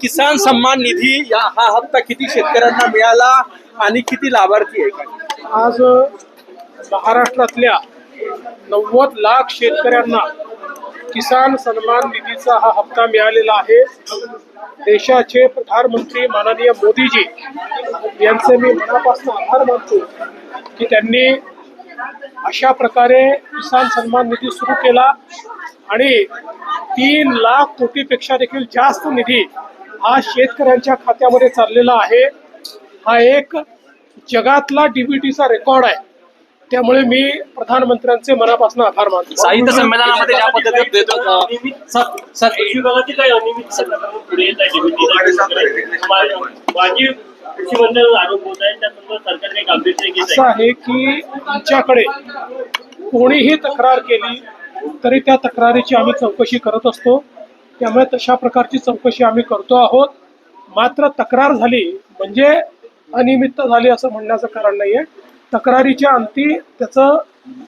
किसान सन्मान निधी हा हप्ता किती शेतकऱ्यांना मिळाला आणि किती लाभार्थी आहे का? आज महाराष्ट्रातल्या 90 लाख शेतकऱ्यांना किसान सन्मान निधीचा हा हप्ता मिळालेला आहे. देशाचे प्रधानमंत्री माननीय मोदीजी यांचे मी मनापासून आभार मानतो की त्यांनी अशा प्रकारे किसान सन्मान निधी सुरू केला आणि 3 लाख कोटीपेक्षा देखील जास्त निधी हा शेतकऱ्यांच्या खात्यामध्ये चाललेला आहे. हा एक जगातला डीबीटीचा रेकॉर्ड आहे. त्यामुळे मी प्रधानमंत्र्यांचे मनापासून आभार मानतो. साहित्य संमेलनामध्ये ज्या पद्धतीने देतो कृषी विभागाची काही अनियमित पुढे येत आहे. माझी कृषी मंडळ आरोप होत आहे, त्यासंदर्भात सरकारने एक गांभीर्य घेत असं आहे की आमच्याकडे कोणीही तक्रार केली तरी त्या तक्रारीची आम्ही चौकशी करत असतो. त्यामुळे तशा प्रकारची चौकशी आम्ही करतो आहोत. मात्र तक्रार झाली म्हणजे अनियमितता झाली असं म्हणण्याचं कारण नाहीये. तक्रारीच्या अंती त्याचं